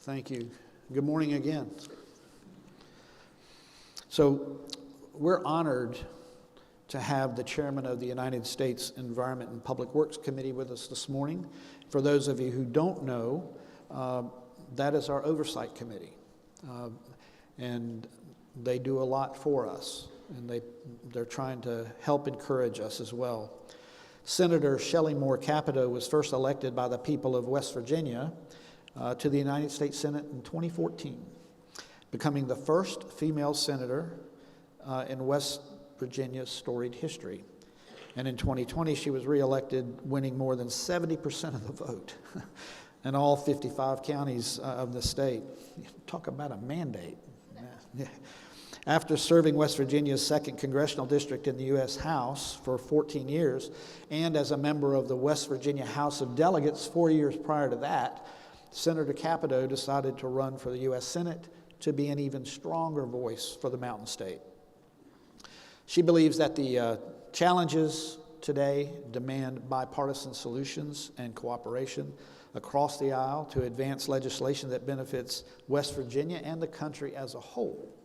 Thank you. Good morning again. So we're honored to have the chairman of the United States Environment and Public Works Committee with us this morning. For those of you who don't know, that is our oversight committee. And they do a lot for us, and they're trying to help encourage us as well. Senator Shelley Moore Capito was first elected by the people of West Virginia to the United States Senate in 2014, becoming the first female senator in West Virginia's storied history. And in 2020, she was reelected, winning more than 70% of the vote in all 55 counties of the state. Talk about a mandate. Yeah. After serving West Virginia's 2nd Congressional District in the U.S. House for 14 years, and as a member of the West Virginia House of Delegates 4 years prior to that, Senator Capito decided to run for the U.S. Senate to be an even stronger voice for the Mountain State. She believes that the challenges today demand bipartisan solutions and cooperation across the aisle to advance legislation that benefits West Virginia and the country as a whole.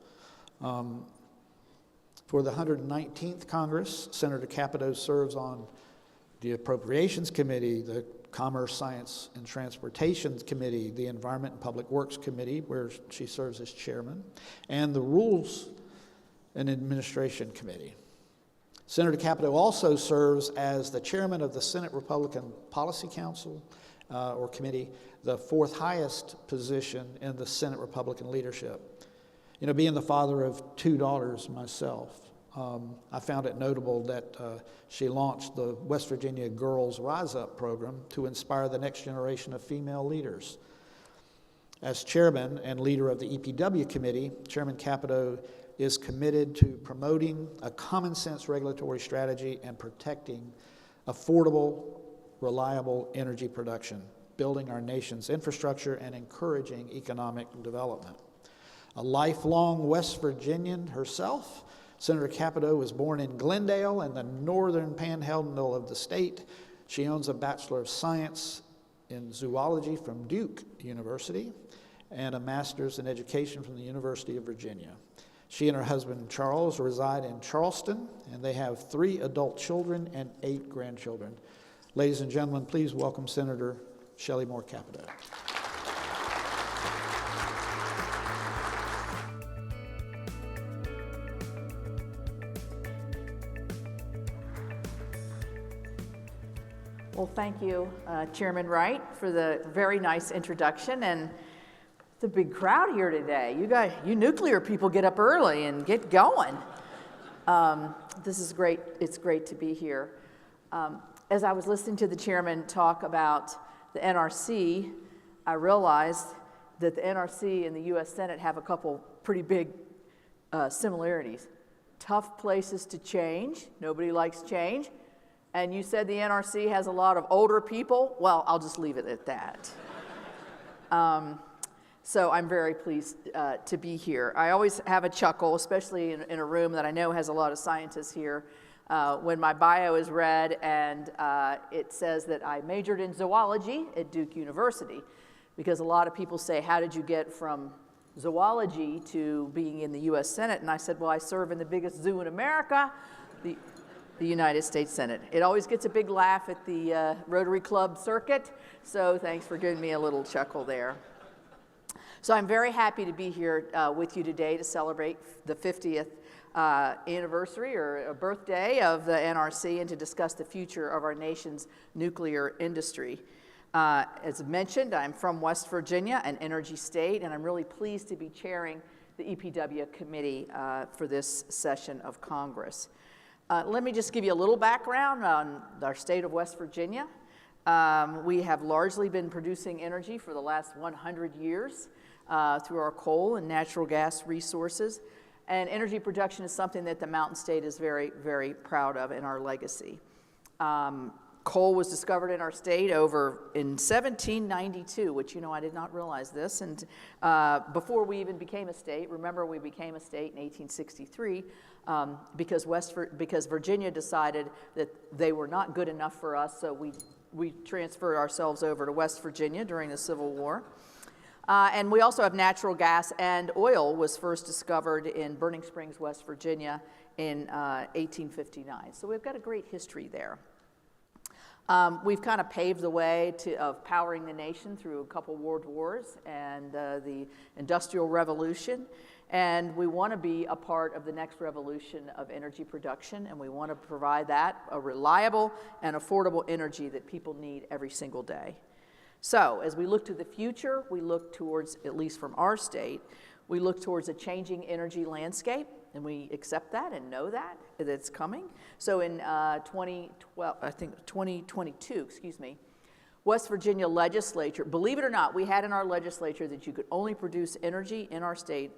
For the 119th Congress, Senator Capito serves on the Appropriations Committee, the Commerce, Science, and Transportation Committee, the Environment and Public Works Committee, where she serves as chairman, and the Rules and Administration Committee. Senator Capito also serves as the chairman of the Senate Republican Policy Council, or committee, the 4th highest position in the Senate Republican leadership. You know, being the father of 2 daughters myself, I found it notable that she launched the West Virginia Girls Rise Up program to inspire the next generation of female leaders. As chairman and leader of the EPW committee, Chairman Capito is committed to promoting a common sense regulatory strategy and protecting affordable, reliable energy production, building our nation's infrastructure and encouraging economic development. A lifelong West Virginian herself, Senator Capito was born in Glendale in the northern panhandle of the state. She owns a Bachelor of Science in Zoology from Duke University and a Master's in Education from the University of Virginia. She and her husband Charles reside in Charleston, and they have 3 adult children and 8 grandchildren. Ladies and gentlemen, please welcome Senator Shelley Moore Capito. Well, thank you, Chairman Wright, for the very nice introduction, and the big crowd here today. You nuclear people get up early and get going. This is great. It's great to be here. As I was listening to the chairman talk about the NRC, I realized that the NRC and the U.S. Senate have a couple pretty big similarities. Tough places to change. Nobody likes change. And you said the NRC has a lot of older people. Well, I'll just leave it at that. So I'm very pleased to be here. I always have a chuckle, especially in a room that I know has a lot of scientists here, when my bio is read and it says that I majored in zoology at Duke University, because a lot of people say, how did you get from zoology to being in the U.S. Senate? And I said, well, I serve in the biggest zoo in America, the United States Senate. It always gets a big laugh at the Rotary Club circuit, so thanks for giving me a little chuckle there. So I'm very happy to be here with you today to celebrate the 50th anniversary or birthday of the NRC and to discuss the future of our nation's nuclear industry. As mentioned, I'm from West Virginia, an energy state, and I'm really pleased to be chairing the EPW committee for this session of Congress. Let me just give you a little background on our state of West Virginia. We have largely been producing energy for the last 100 years through our coal and natural gas resources. And energy production is something that the Mountain State is very, very proud of in our legacy. Coal was discovered in our state in 1792, which, you know, I did not realize this. And before we even became a state, remember we became a state in 1863, because Virginia decided that they were not good enough for us, so we transferred ourselves over to West Virginia during the Civil War. And we also have natural gas, and oil was first discovered in Burning Springs, West Virginia in 1859. So we've got a great history there. We've kind of paved the way of powering the nation through a couple world wars and the Industrial Revolution. And we want to be a part of the next revolution of energy production, and we want to provide that, a reliable and affordable energy that people need every single day. So as we look to the future, we look towards, at least from our state, we look towards a changing energy landscape, and we accept that and know that it's coming. So in 2022, West Virginia legislature, believe it or not, we had in our legislature that you could only produce energy in our state,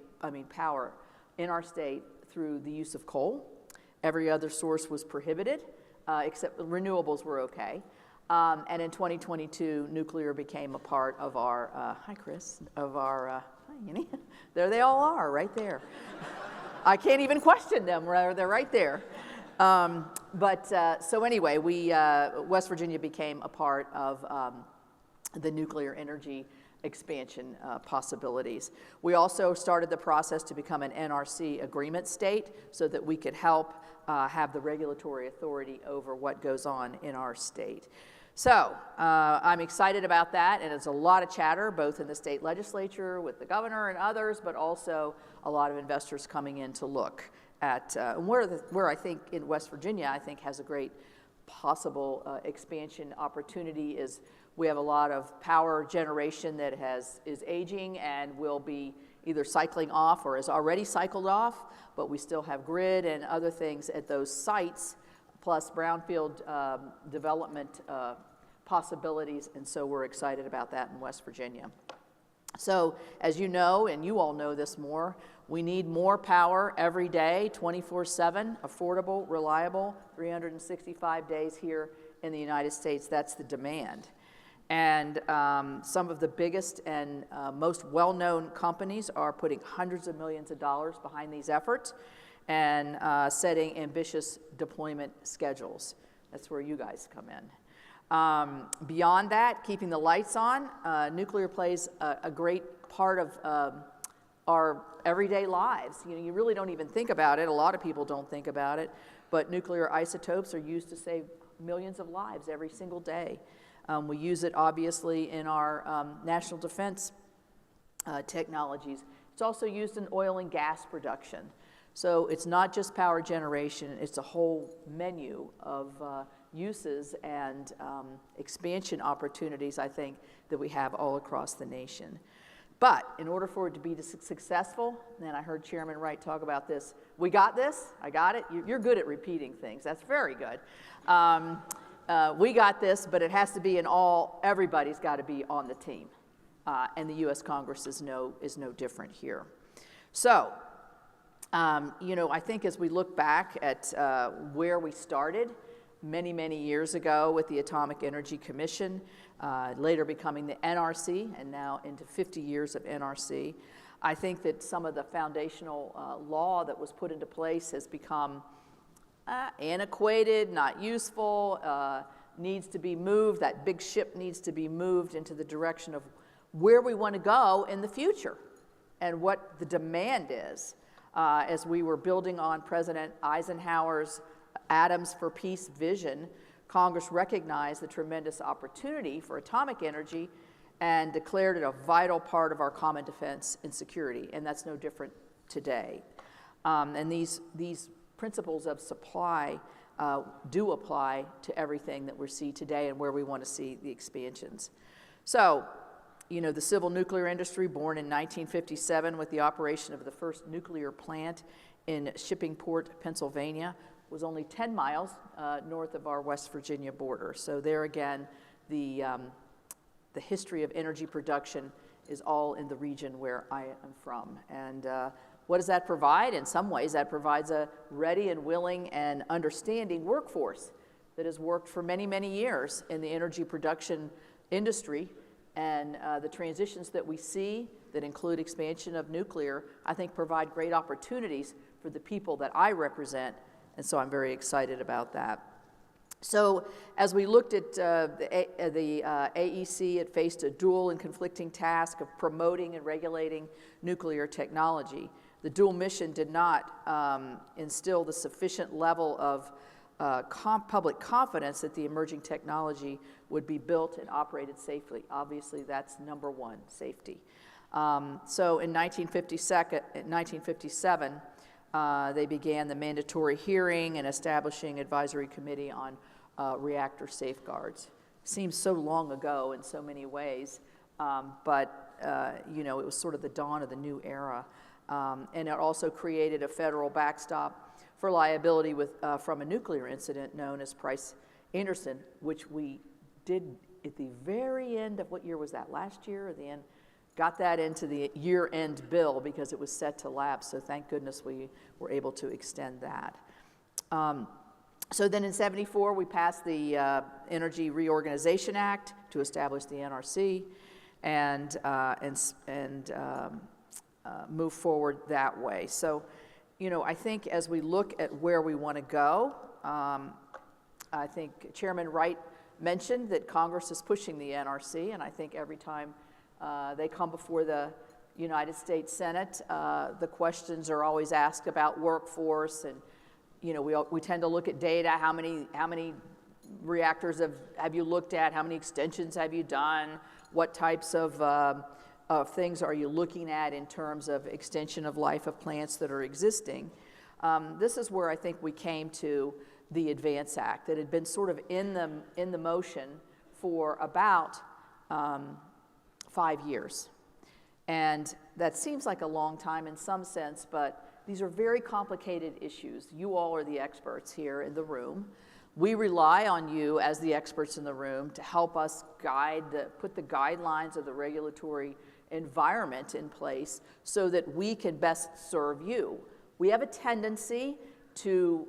power in our state through the use of coal. Every other source was prohibited, except renewables were okay. And in 2022, nuclear became a part of our, hi Chris, of our, hi Annie, there they all are, right there. I can't even question them, they're right there. So anyway, West Virginia became a part of the nuclear energy expansion possibilities. We also started the process to become an NRC agreement state so that we could help have the regulatory authority over what goes on in our state. So I'm excited about that, and it's a lot of chatter both in the state legislature with the governor and others, but also a lot of investors coming in to look at where I think in West Virginia I think has a great possible expansion opportunity is we have a lot of power generation that is aging and will be either cycling off or is already cycled off, but we still have grid and other things at those sites, plus brownfield development possibilities, and so we're excited about that in West Virginia. So as you know, and you all know this more, we need more power every day, 24/7, affordable, reliable, 365 days here in the United States. That's the demand. And some of the biggest and most well-known companies are putting hundreds of millions of dollars behind these efforts and setting ambitious deployment schedules. That's where you guys come in. Beyond that, keeping the lights on, nuclear plays a great part of our everyday lives. You know, you really don't even think about it. A lot of people don't think about it, but nuclear isotopes are used to save millions of lives every single day. We use it obviously in our national defense technologies. It's also used in oil and gas production. So it's not just power generation, it's a whole menu of uses and expansion opportunities, I think, that we have all across the nation. But in order for it to be successful, and I heard Chairman Wright talk about this, we got this, I got it, you're good at repeating things, that's very good. We got this, but it has to be everybody's got to be on the team. And the U.S. Congress is no different here. So, you know, I think as we look back at where we started many, many years ago with the Atomic Energy Commission, later becoming the NRC, and now into 50 years of NRC, I think that some of the foundational law that was put into place has become antiquated, not useful, needs to be moved. That big ship needs to be moved into the direction of where we want to go in the future and what the demand is. As we were building on President Eisenhower's Atoms for Peace vision, Congress recognized the tremendous opportunity for atomic energy and declared it a vital part of our common defense and security, and that's no different today. And these principles of supply do apply to everything that we see today and where we want to see the expansions. So, you know, the civil nuclear industry, born in 1957 with the operation of the first nuclear plant in Shippingport, Pennsylvania, was only 10 miles north of our West Virginia border. So there again, the history of energy production is all in the region where I am from. And what does that provide? In some ways, that provides a ready and willing and understanding workforce that has worked for many, many years in the energy production industry. And the transitions that we see that include expansion of nuclear, I think provide great opportunities for the people that I represent. And so I'm very excited about that. So as we looked at the AEC, it faced a dual and conflicting task of promoting and regulating nuclear technology. The dual mission did not instill the sufficient level of public confidence that the emerging technology would be built and operated safely. Obviously, that's number one, safety. So in 1957, they began the mandatory hearing and establishing advisory committee on reactor safeguards. Seems so long ago in so many ways, but you know, it was sort of the dawn of the new era. And it also created a federal backstop for liability from a nuclear incident known as Price-Anderson, which we did at the very end of, what year was that, last year or the end? Got that into the year-end bill because it was set to lapse, so thank goodness we were able to extend that. So then in '74, we passed the Energy Reorganization Act to establish the NRC and move forward that way. So, you know, I think as we look at where we want to go, I think Chairman Wright mentioned that Congress is pushing the NRC, and I think every time they come before the United States Senate, the questions are always asked about workforce, and you know, we tend to look at data. How many reactors have you looked at? How many extensions have you done? What types of things are you looking at in terms of extension of life of plants that are existing? This is where I think we came to the ADVANCE Act that had been sort of in the motion for about 5 years. And that seems like a long time in some sense, but these are very complicated issues. You all are the experts here in the room. We rely on you as the experts in the room to help us put the guidelines of the regulatory environment in place so that we can best serve you. We have a tendency to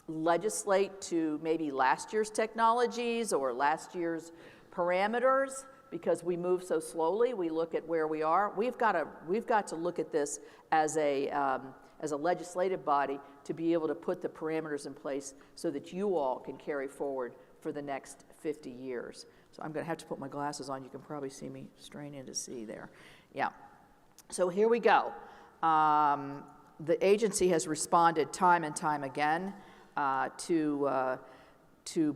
legislate to maybe last year's technologies or last year's parameters because we move so slowly. We look at where we are. We've got to look at this as a legislative body to be able to put the parameters in place so that you all can carry forward for the next 50 years. So I'm going to have to put my glasses on. You can probably see me straining to see there. Yeah. So here we go. The agency has responded time and time again to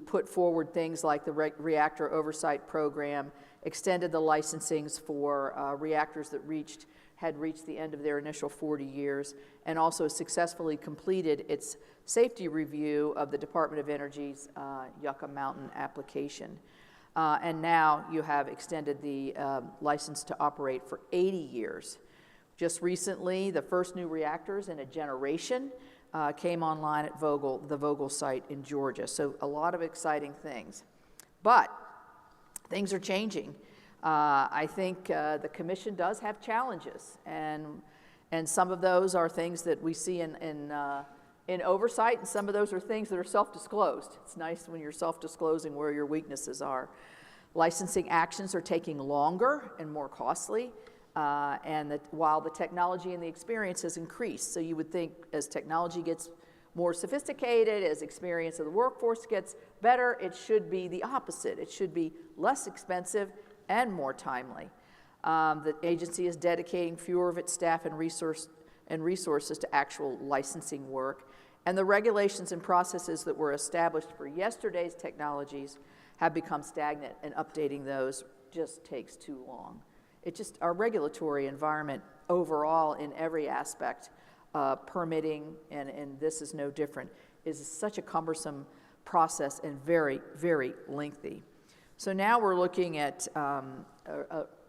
put forward things like the Reactor Oversight Program, extended the licensings for reactors that had reached the end of their initial 40 years, and also successfully completed its safety review of the Department of Energy's Yucca Mountain application. And now you have extended the license to operate for 80 years. Just recently, the first new reactors in a generation came online at the Vogtle site in Georgia. So a lot of exciting things. But things are changing. I think the commission does have challenges, and some of those are things that we see in oversight, and some of those are things that are self-disclosed. It's nice when you're self-disclosing where your weaknesses are. Licensing actions are taking longer and more costly, and while the technology and the experience has increased. So you would think as technology gets more sophisticated, as experience of the workforce gets better, it should be the opposite. It should be less expensive and more timely. The agency is dedicating fewer of its staff and resources to actual licensing work, and the regulations and processes that were established for yesterday's technologies have become stagnant, and updating those just takes too long. Our regulatory environment overall in every aspect, permitting, and this is no different, is such a cumbersome process and very, very lengthy. So now we're looking at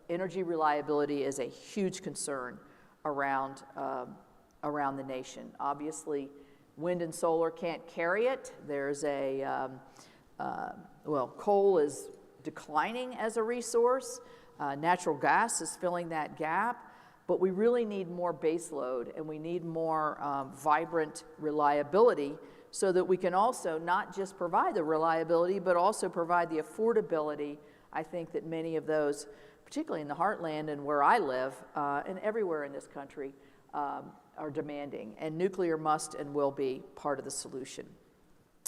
energy reliability as a huge concern around the nation. Obviously, wind and solar can't carry it. There's coal is declining as a resource. Natural gas is filling that gap, but we really need more base load, and we need more vibrant reliability so that we can also not just provide the reliability, but also provide the affordability, I think, that many of those, particularly in the heartland and where I live, and everywhere in this country, are demanding. And nuclear must and will be part of the solution.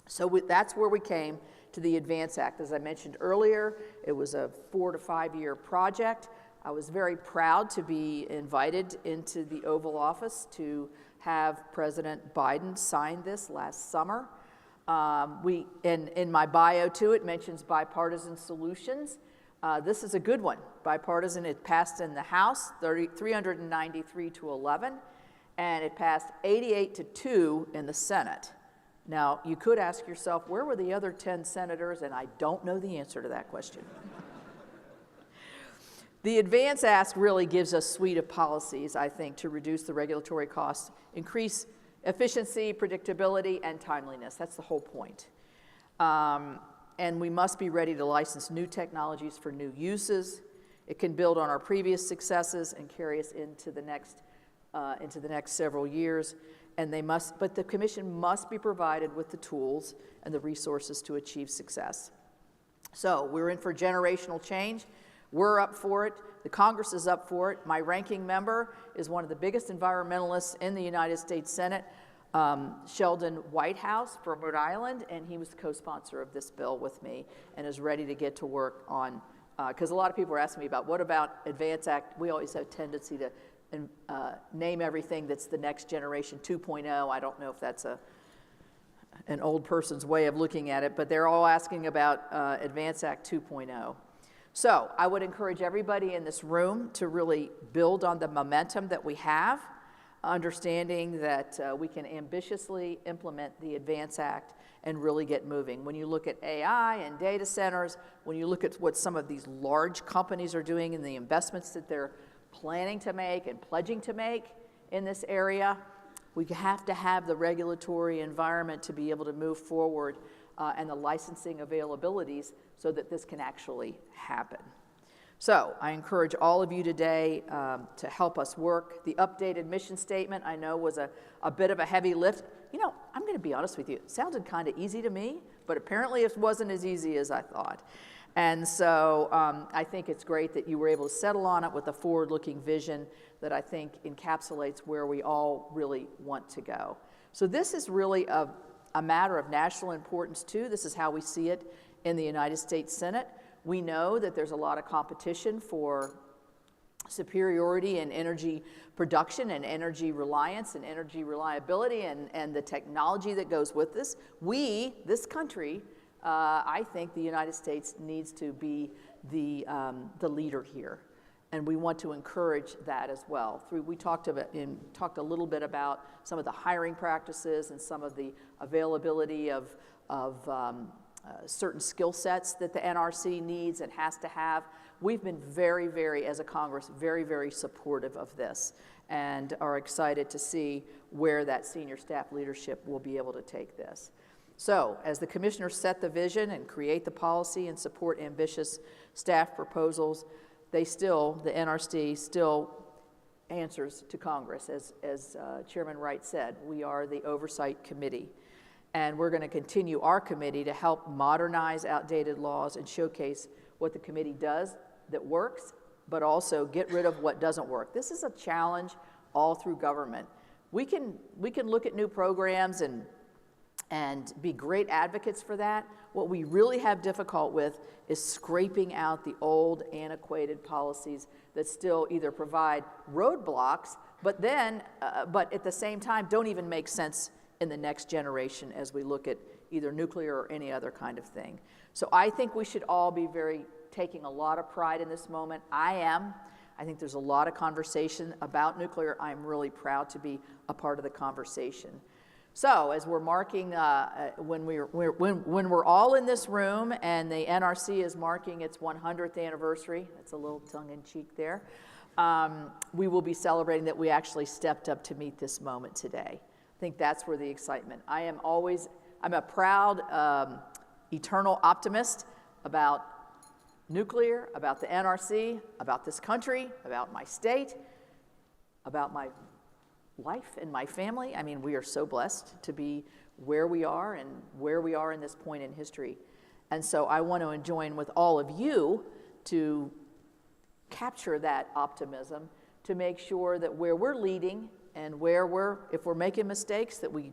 So that's where we came to the ADVANCE Act. As I mentioned earlier, it was a 4 to 5 year project. I was very proud to be invited into the Oval Office to have President Biden sign this last summer. In my bio too, it mentions bipartisan solutions. This is a good one. Bipartisan, it passed in the House 393 to 11, and it passed 88 to 2 in the Senate. Now, you could ask yourself, where were the other 10 senators? And I don't know the answer to that question. The ADVANCE Act really gives us a suite of policies, I think, to reduce the regulatory costs, increase efficiency, predictability, and timeliness. That's the whole point. And we must be ready to license new technologies for new uses. It can build on our previous successes and carry us into the next several years. But the Commission must be provided with the tools and the resources to achieve success. So we're in for generational change. We're up for it. The Congress is up for it. My ranking member is one of the biggest environmentalists in the United States Senate, Sheldon Whitehouse from Rhode Island, and he was the co-sponsor of this bill with me and is ready to get to work on, because a lot of people are asking me about what about ADVANCE Act. We always have a tendency to name everything that's the next generation 2.0. I don't know if that's an old person's way of looking at it, but they're all asking about ADVANCE Act 2.0. So I would encourage everybody in this room to really build on the momentum that we have, understanding that we can ambitiously implement the ADVANCE Act and really get moving. When you look at AI and data centers, when you look at what some of these large companies are doing and the investments that they're planning to make and pledging to make in this area, we have to have the regulatory environment to be able to move forward and the licensing availabilities so that this can actually happen. So I encourage all of you today to help us work. The updated mission statement, I know, was a bit of a heavy lift. You know, I'm going to be honest with you. It sounded kind of easy to me, but apparently it wasn't as easy as I thought. And so I think it's great that you were able to settle on it with a forward-looking vision that I think encapsulates where we all really want to go. So this is really a matter of national importance, too. This is how we see it in the United States Senate. We know that there's a lot of competition for superiority in energy production and energy reliance and energy reliability and the technology that goes with this. This country, I think the United States needs to be the leader here. And we want to encourage that as well. We talked a little bit about some of the hiring practices and some of the availability of certain skill sets that the NRC needs and has to have. We've been very, very, as a Congress, very, very supportive of this and are excited to see where that senior staff leadership will be able to take this. So, as the commissioners set the vision and create the policy and support ambitious staff proposals, the NRC still answers to Congress. As Chairman Wright said, we are the oversight committee. And we're going to continue our committee to help modernize outdated laws and showcase what the committee does that works, but also get rid of what doesn't work. This is a challenge all through government. We can look at new programs and be great advocates for that. What we really have difficult with is scraping out the old, antiquated policies that still either provide roadblocks, but at the same time don't even make sense in the next generation as we look at either nuclear or any other kind of thing. So I think we should all be taking a lot of pride in this moment. I am. I think there's a lot of conversation about nuclear. I'm really proud to be a part of the conversation. So as we're marking, when we're all in this room and the NRC is marking its 100th anniversary, that's a little tongue-in-cheek there, we will be celebrating that we actually stepped up to meet this moment today. I think that's where the excitement. I'm a proud, eternal optimist about nuclear, about the NRC, about this country, about my state, about my life and my family. I mean, we are so blessed to be where we are and where we are in this point in history. And so I want to join with all of you to capture that optimism, to make sure that where we're leading and if we're making mistakes, that we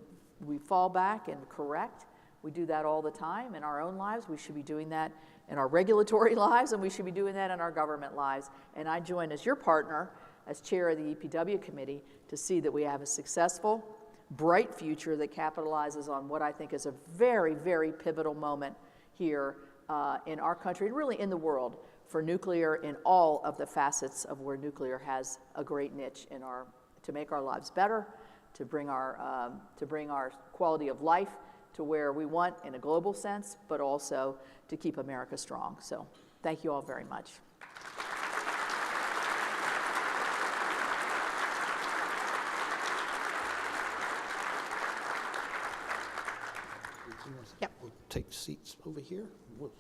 fall back and correct, We do that all the time in our own lives. We should be doing that in our regulatory lives, and we should be doing that in our government lives. And I join as your partner, as chair of the EPW committee, to see that we have a successful, bright future that capitalizes on what I think is a very, very pivotal moment here in our country and really in the world for nuclear in all of the facets of where nuclear has a great niche in to make our lives better, to bring our quality of life to where we want in a global sense, but also to keep America strong. So thank you all very much. Yep. We'll take seats over here. We'll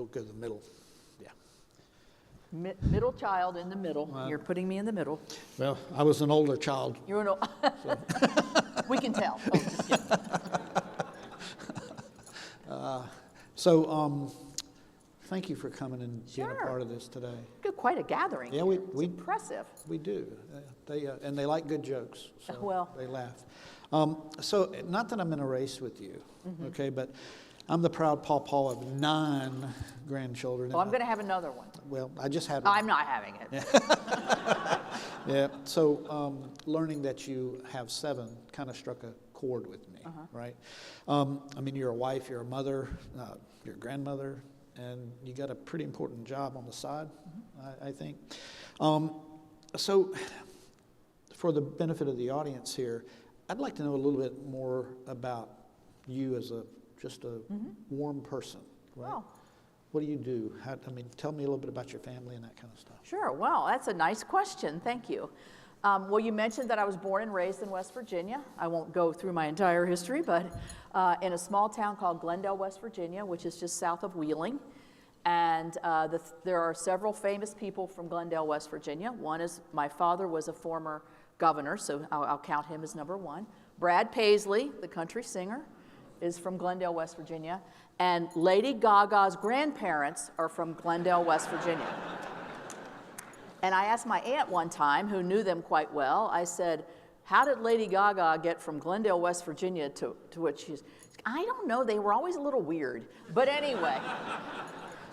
go to the middle. Yeah. Middle child in the middle. You're putting me in the middle. Well, I was an older child. You're an old. We can tell. Oh, just kidding. Thank you for coming and being a part of this today. Quite a gathering. Yeah, it's impressive. We do. And they like good jokes, so well, they laugh. So, not that I'm in a race with you, okay, but I'm the proud pawpaw of 9 grandchildren. Well, I'm going to have another one. Well, I just had one. I'm not having it. Yeah, so learning that you have 7 kind of struck a chord with me, right? I mean, you're a wife, you're a mother, you're a grandmother, and you got a pretty important job on the side, I think. So for the benefit of the audience here, I'd like to know a little bit more about you as just a warm person, right? Oh. What do you do? Tell me a little bit about your family and that kind of stuff. Sure. Well, that's a nice question. Thank you. Well, you mentioned that I was born and raised in West Virginia. I won't go through my entire history, but in a small town called Glendale, West Virginia, which is just south of Wheeling. And there are several famous people from Glendale, West Virginia. One is my father was a former governor, so I'll count him as number one. Brad Paisley, the country singer, is from Glendale, West Virginia. And Lady Gaga's grandparents are from Glendale, West Virginia. And I asked my aunt one time, who knew them quite well, I said, how did Lady Gaga get from Glendale, West Virginia to what she's, I don't know, they were always a little weird. But anyway.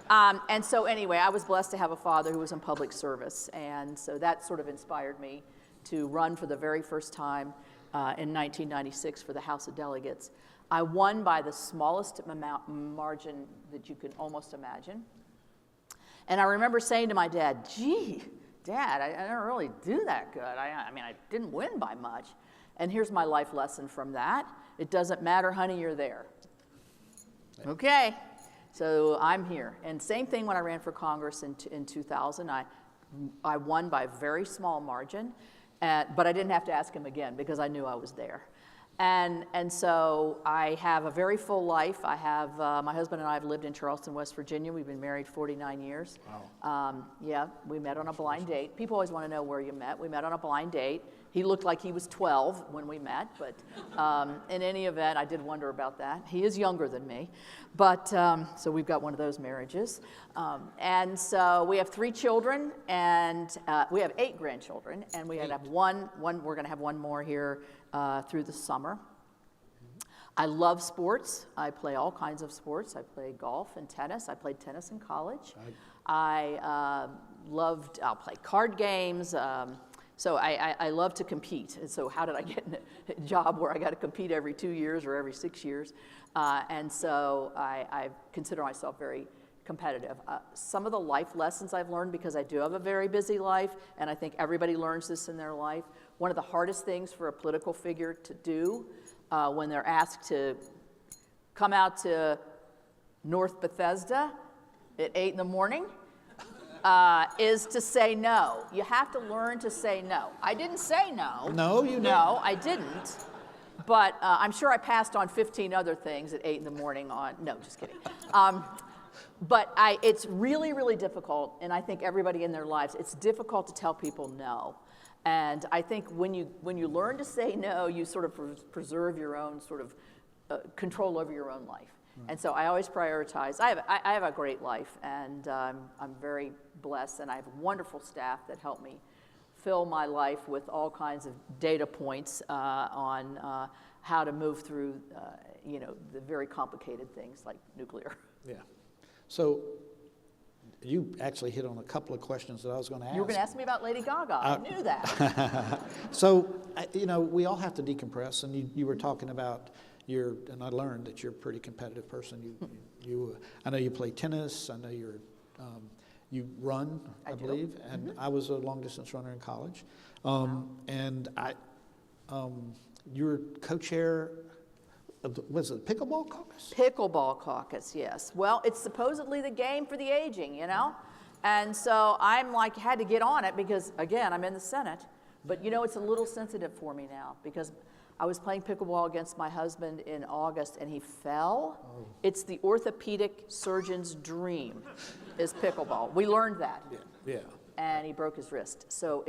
And so anyway, I was blessed to have a father who was in public service. And so that sort of inspired me to run for the very first time in 1996 for the House of Delegates. I won by the smallest margin that you can almost imagine. And I remember saying to my dad, gee, Dad, I don't really do that good. I mean, I didn't win by much. And here's my life lesson from that. It doesn't matter, honey, you're there. Okay, so I'm here. And same thing when I ran for Congress in 2000. I won by a very small margin, but I didn't have to ask him again because I knew I was there. And so I have a very full life. I have, my husband and I have lived in Charleston, West Virginia. We've been married 49 years. Wow. Yeah, we met on a blind date. People always want to know where you met. We met on a blind date. He looked like he was 12 when we met, but in any event, I did wonder about that. He is younger than me, but so we've got one of those marriages. And so we have 3 children, and we have 8 grandchildren, and we have one. We're going to have one more here through the summer. I love sports. I play all kinds of sports. I play golf and tennis. I played tennis in college. I'll play card games. So I love to compete. And so how did I get in a job where I got to compete every 2 years or every 6 years? And so I consider myself very competitive. Some of the life lessons I've learned, because I do have a very busy life, and I think everybody learns this in their life, one of the hardest things for a political figure to do when they're asked to come out to North Bethesda at 8 in the morning is to say no. You have to learn to say no. I didn't say no. No, you didn't. No, I didn't. But I'm sure I passed on 15 other things at 8 in the morning on, no, just kidding. But it's really, really difficult, and I think everybody in their lives, it's difficult to tell people no. And I think when you learn to say no, you sort of preserve your own sort of control over your own life. And so I always prioritize. I have a great life, and I'm very blessed, and I have wonderful staff that help me fill my life with all kinds of data points on how to move through, the very complicated things like nuclear. Yeah. So you actually hit on a couple of questions that I was going to ask. You were going to ask me about Lady Gaga. I knew that. So, we all have to decompress, and you were talking about and I learned that you're a pretty competitive person. I know you play tennis. I know you run, I believe, and I was a long distance runner in college. And you're co-chair of was it the Pickleball Caucus? Pickleball Caucus, yes. Well, it's supposedly the game for the aging, And so I'm had to get on it because, again, I'm in the Senate. But, it's a little sensitive for me now because I was playing pickleball against my husband in August and he fell. Oh. It's the orthopedic surgeon's dream is pickleball. We learned that. Yeah. And he broke his wrist. So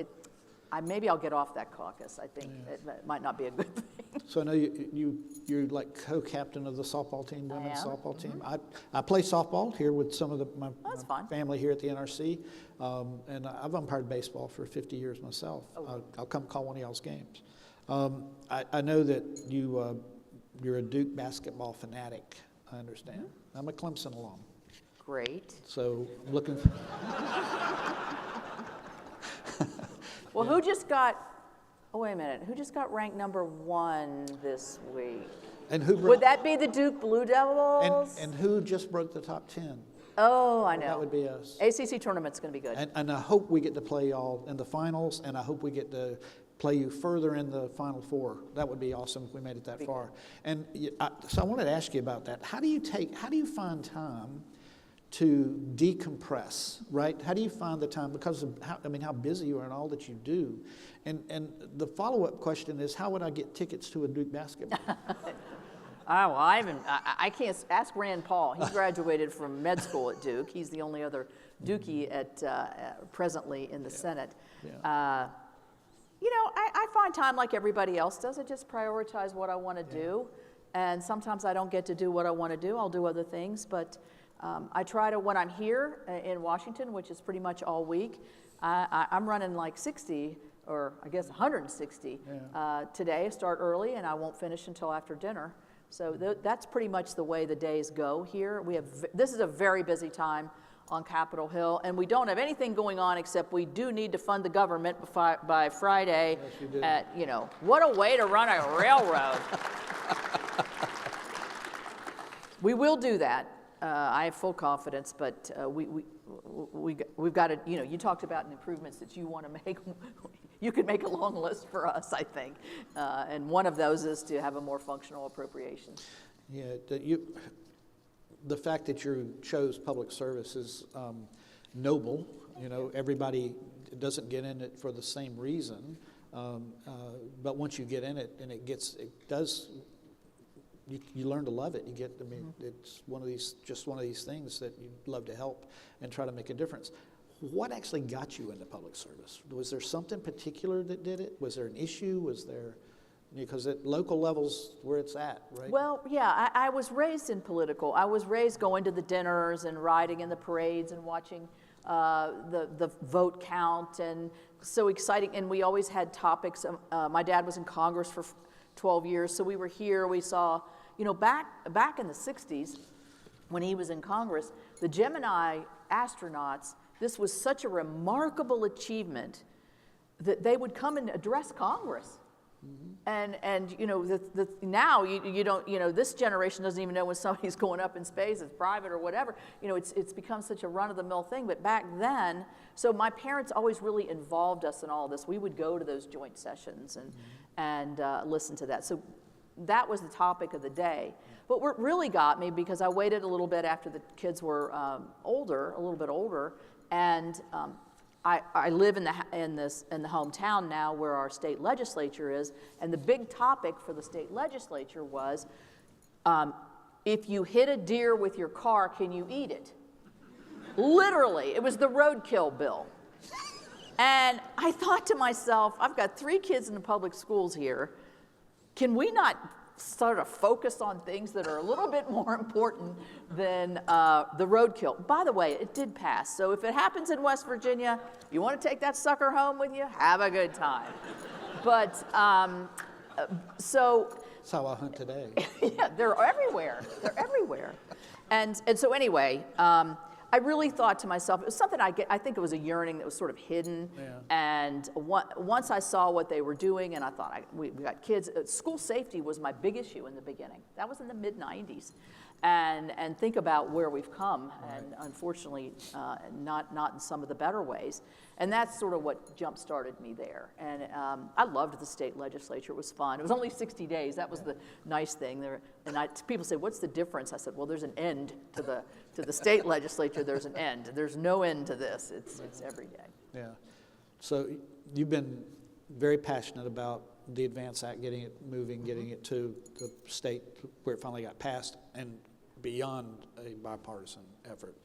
maybe I'll get off that caucus. I think it might not be a good thing. So I know you're like co-captain of the softball team, women's softball team. Mm-hmm. I play softball here with some of my family here at the NRC, and I've umpired baseball for 50 years myself. Oh. I'll come call one of y'all's games. I know that you're a Duke basketball fanatic. I understand. Mm-hmm. I'm a Clemson alum. Great. So I'm looking. Well, who just got? Oh, wait a minute. Who just got ranked #1 this week? And who would that be? The Duke Blue Devils? And who just broke the top 10? Oh, I know. That would be us. ACC tournament's going to be good. And I hope we get to play y'all in the finals, and I hope we get to play you further in the Final Four. That would be awesome if we made it that far. And so I wanted to ask you about that. How do you find time to decompress, right? How do you find the time, because of how busy you are and all that you do? And the follow-up question is, how would I get tickets to a Duke basketball? I can't ask Rand Paul. He graduated from med school at Duke. He's the only other Dookie presently in the Senate. Yeah. I find time like everybody else does. I just prioritize what I want to do. And sometimes I don't get to do what I want to do. I'll do other things. But I try to, when I'm here in Washington, which is pretty much all week, I'm running like 60, or I guess 160 today. Start early, and I won't finish until after dinner. So that's pretty much the way the days go here. This is a very busy time on Capitol Hill, and we don't have anything going on except we do need to fund the government by Friday. Yes, you do. What a way to run a railroad. We will do that. I have full confidence, but we've got to, you talked about improvements that you want to make. You could make a long list for us, I think. And one of those is to have a more functional appropriations. Yeah, the fact that you chose public service is noble. Everybody doesn't get in it for the same reason. But once you get in it, and you learn to love it. It's one of these things that you love to help and try to make a difference. What actually got you into public service? Was there something particular that did it? Was there an issue? Was there, because at local levels where it's at, right? Well, yeah, I was raised in political. I was raised going to the dinners and riding in the parades and watching the vote count, and so exciting. And we always had topics. My dad was in Congress for 12 years, so we were here. We saw, back in the 60s, when he was in Congress, the Gemini astronauts, this was such a remarkable achievement that they would come and address Congress. Mm-hmm. And now you don't, this generation doesn't even know when somebody's going up in space, it's private or whatever. It's become such a run-of-the-mill thing. But back then, so my parents always really involved us in all this. We would go to those joint sessions and listen to that. So that was the topic of the day. But what really got me, because I waited a little bit after the kids were a little bit older, and I live in the hometown now where our state legislature is, and the big topic for the state legislature was, if you hit a deer with your car, can you eat it? Literally, it was the roadkill bill. And I thought to myself, I've got 3 kids in the public schools here. Can we not sort of focus on things that are a little bit more important than the roadkill? By the way, it did pass. So if it happens in West Virginia, you want to take that sucker home with you? Have a good time. But so That's how I hunt today. Yeah, they're everywhere. They're everywhere. And so anyway, I really thought to myself, it was something I think it was a yearning that was sort of hidden. Yeah. And once I saw what they were doing, and I thought, we got kids, school safety was my big issue in the beginning. That was in the mid-90s. And think about where we've come, and unfortunately, not in some of the better ways. And that's sort of what jump-started me there. And I loved the state legislature. It was fun. It was only 60 days. That was the nice thing. People say, what's the difference? I said, well, there's an end to the state legislature. There's an end. There's no end to this. It's every day. Yeah. So you've been very passionate about the ADVANCE Act, getting it moving, getting it to the state where it finally got passed, and beyond a bipartisan effort.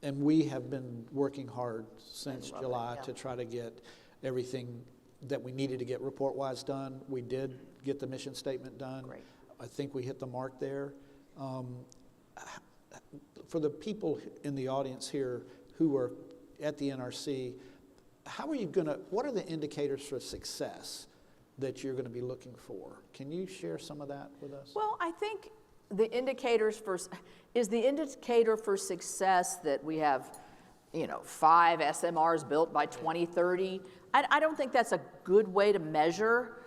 And we have been working hard since July to try to get everything that we needed to get report-wise done. We did get the mission statement done. Great. I think we hit the mark there. For the people in the audience here who are at the NRC, what are the indicators for success that you're going to be looking for? Can you share some of that with us? Well, I think the indicator for success that we have, 5 SMRs built by 2030. I don't think that's a good way to measure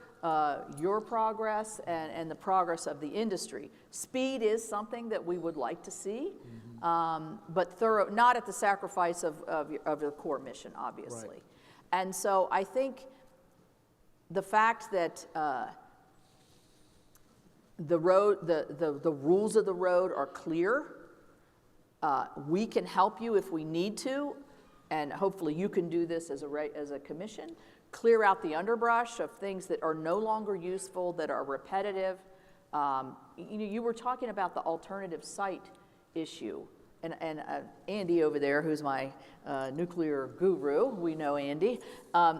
your progress and the progress of the industry. Speed is something that we would like to see, but not at the sacrifice of the core mission, obviously. Right. And so I think the fact that the rules of the road are clear. We can help you if we need to, and hopefully you can do this as a commission. Clear out the underbrush of things that are no longer useful, that are repetitive. You were talking about the alternative site issue. And Andy over there, who's my nuclear guru, we know Andy,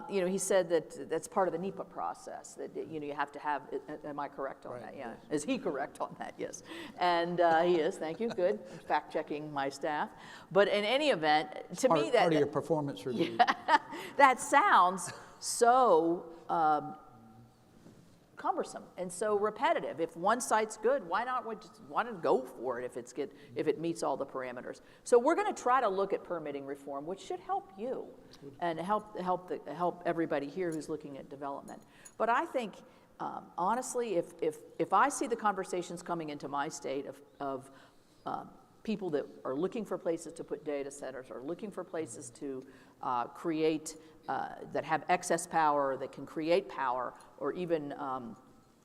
he said that that's part of the NEPA process, that you have to have, am I correct on that? Yeah. Is he correct on that? Yes. And he is, thank you, good. Fact-checking my staff. But in any event, to me that— Part of your performance review. that sounds so cumbersome and so repetitive. If one site's good, why not go for it if it meets all the parameters? So we're going to try to look at permitting reform, which should help you and help everybody here who's looking at development. But I think honestly, if I see the conversations coming into my state of people that are looking for places to put data centers, or looking for places to create that have excess power, that can create power, or even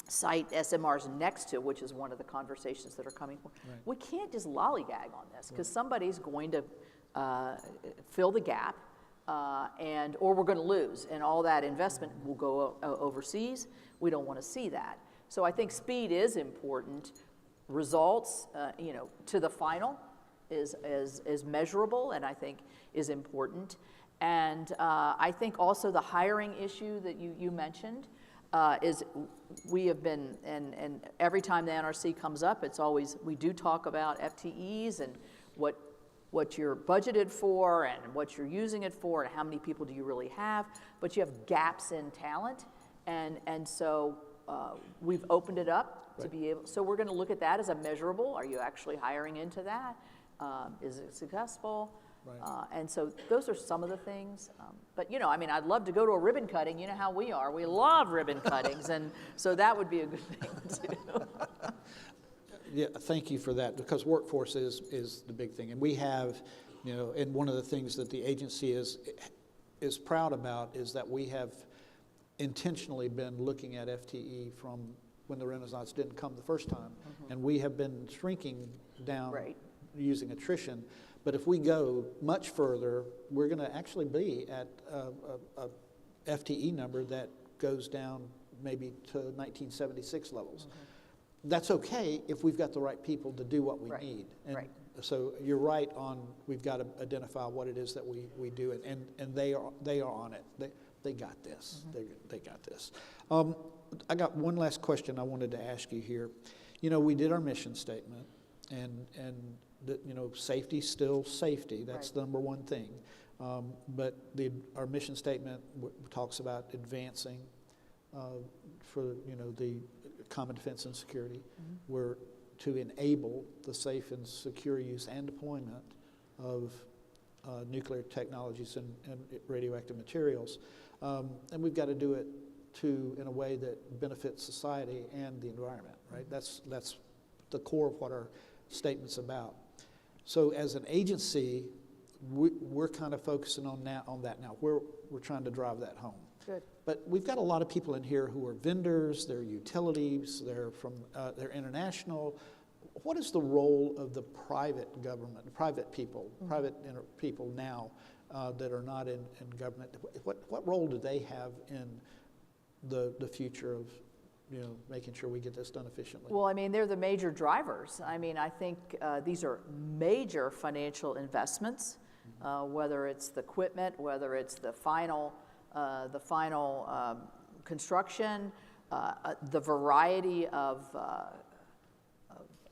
site SMRs next to, which is one of the conversations that are coming. Right. We can't just lollygag on this, because somebody's going to fill the gap, or we're going to lose, and all that investment will go overseas. We don't want to see that. So I think speed is important. Results, to the final is measurable, and I think is important. And I think also the hiring issue that you mentioned is we have been, and every time the NRC comes up, it's always, we do talk about FTEs and what you're budgeted for and what you're using it for and how many people do you really have, but you have gaps in talent, and so we've opened it up to be able, so we're going to look at that as a measurable. Are you actually hiring into that? Is it successful? Right. And so those are some of the things. But, I'd love to go to a ribbon cutting. You know how we are. We love ribbon cuttings. And so that would be a good thing, too. Yeah, thank you for that, because workforce is the big thing. And we have, and one of the things that the agency is proud about is that we have intentionally been looking at FTE from when the Renaissance didn't come the first time. Mm-hmm. And we have been shrinking down using attrition. But if we go much further, we're going to actually be at a FTE number that goes down maybe to 1976 levels. Mm-hmm. That's okay if we've got the right people to do what we need. And so you're right on, we've got to identify what it is that we do, and they are on it. They got this. Mm-hmm. They got this. I got one last question I wanted to ask you here. We did our mission statement, and safety's still safety. That's the number one thing. But our mission statement talks about advancing for the common defense and security. We're to enable the safe and secure use and deployment of nuclear technologies and radioactive materials. And we've got to do it in a way that benefits society and the environment, right? That's the core of what our statement's about. So as an agency, we're kind of focusing on that now. We're trying to drive that home. Good. But we've got a lot of people in here who are vendors, they're utilities, they're international. What is the role of the private government, private people, people now that are not in government? What role do they have in the future of making sure we get this done efficiently? Well, I mean, they're the major drivers. I mean, I think these are major financial investments, whether it's the equipment, whether it's the final construction, the variety of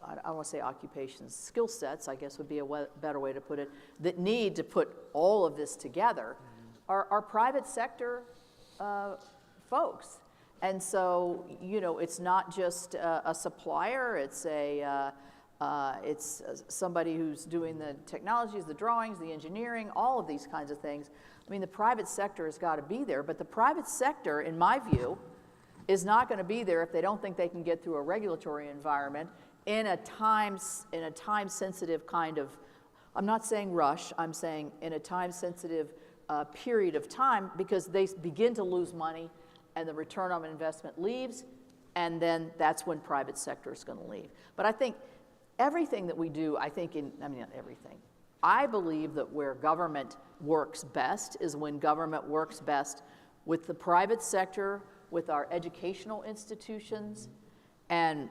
I don't want to say occupations, skill sets, I guess would be a better way to put it, that need to put all of this together are private sector folks. And so, it's not just a supplier, it's somebody who's doing the technologies, the drawings, the engineering, all of these kinds of things. I mean, the private sector has got to be there, but the private sector, in my view, is not going to be there if they don't think they can get through a regulatory environment in a time-sensitive kind of, I'm not saying rush, I'm saying in a time-sensitive period of time, because they begin to lose money and the return on investment leaves, and then that's when private sector is going to leave. But I think everything that we do, not everything. I believe that where government works best is when government works best with the private sector, with our educational institutions, and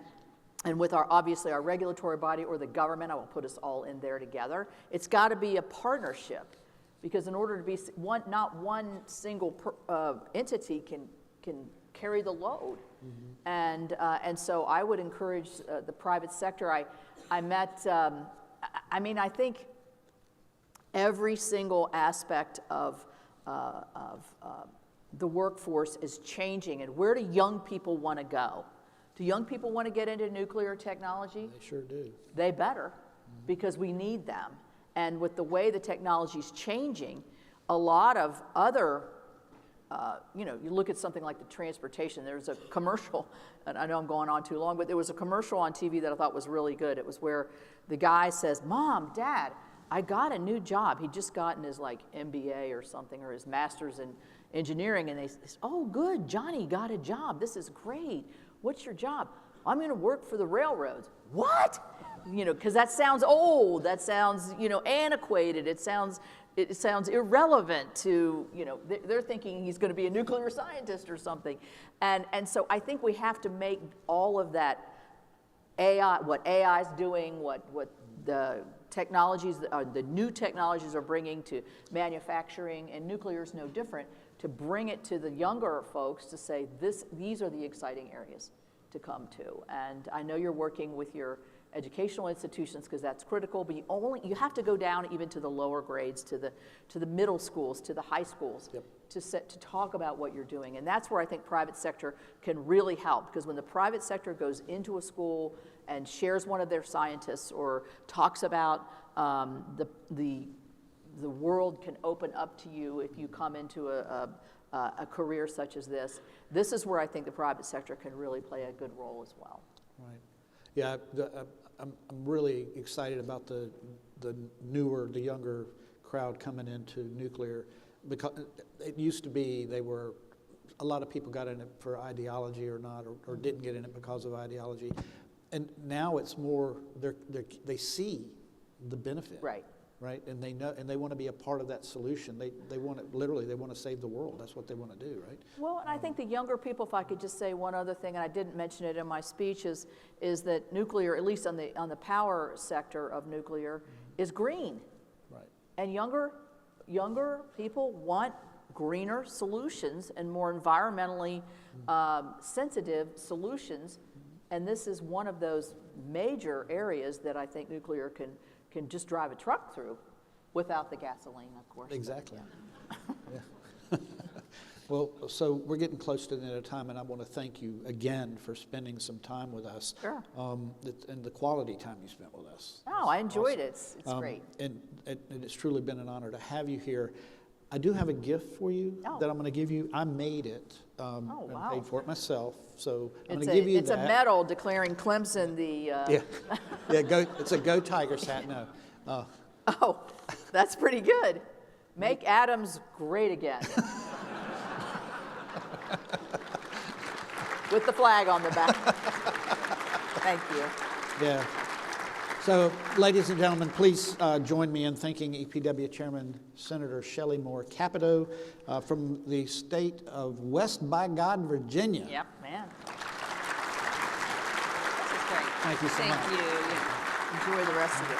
with obviously our regulatory body or the government. I will put us all in there together. It's got to be a partnership, because in order to be not one single entity can carry the load. And so I would encourage the private sector. I met, I think every single aspect of the workforce is changing. And where do young people want to go? Do young people want to get into nuclear technology? They sure do. They better, because we need them. And with the way the technology is changing, a lot of other, you look at something like the transportation. There's a commercial, and I know I'm going on too long, but there was a commercial on TV that I thought was really good. It was where the guy says, "Mom, Dad, I got a new job." He'd just gotten his MBA or something, or his master's in engineering, and they said, "Oh, good, Johnny got a job. This is great. What's your job?" "I'm going to work for the railroads." "What?" Because that sounds old. That sounds, antiquated. It sounds irrelevant to, they're thinking he's going to be a nuclear scientist or something. And so I think we have to make all of that AI, what AI is doing, what the technologies, the new technologies are bringing to manufacturing, and nuclear is no different, to bring it to the younger folks to say, these are the exciting areas to come to. And I know you're working with your educational institutions, because that's critical, but you have to go down even to the lower grades, to the middle schools, to the high schools, Yep. to talk about what you're doing. And that's where I think private sector can really help, because when the private sector goes into a school and shares one of their scientists or talks about the world can open up to you if you come into a career such as this. This is where I think the private sector can really play a good role as well. Right. Yeah, I'm really excited about the younger crowd coming into nuclear, because it used to be a lot of people got in it for ideology or not, or didn't get in it because of ideology, and now it's more they see the benefit. Right, and they know, and they want to be a part of that solution. They want to save the world. That's what they want to do, right? Well, and I think the younger people, if I could just say one other thing, and I didn't mention it in my speech, is that nuclear, at least on the power sector of nuclear, is green. Right. And younger people want greener solutions and more environmentally sensitive solutions, and this is one of those major areas that I think nuclear can just drive a truck through, without the gasoline, of course. Exactly. Yeah. Yeah. Well, so we're getting close to the end of time, and I want to thank you again for spending some time with us. Sure. And the quality time you spent with us. Oh, I enjoyed it. It's great. And it's truly been an honor to have you here. I do have a gift for you Oh. that I'm going to give you. I made it. Oh, wow. And paid for it myself. So I'm It's going to give you it's that. a medal declaring Clemson the. Yeah, yeah. It's a Go Tigers hat. No. Oh, that's pretty good. Make Adams great again. With the flag on the back. Thank you. Yeah. So, ladies and gentlemen, please join me in thanking EPW Chairman Senator Shelley Moore Capito from the state of West by God, Virginia. Yep, man. This is great. Thank you so much. Thank you. Enjoy the rest of it.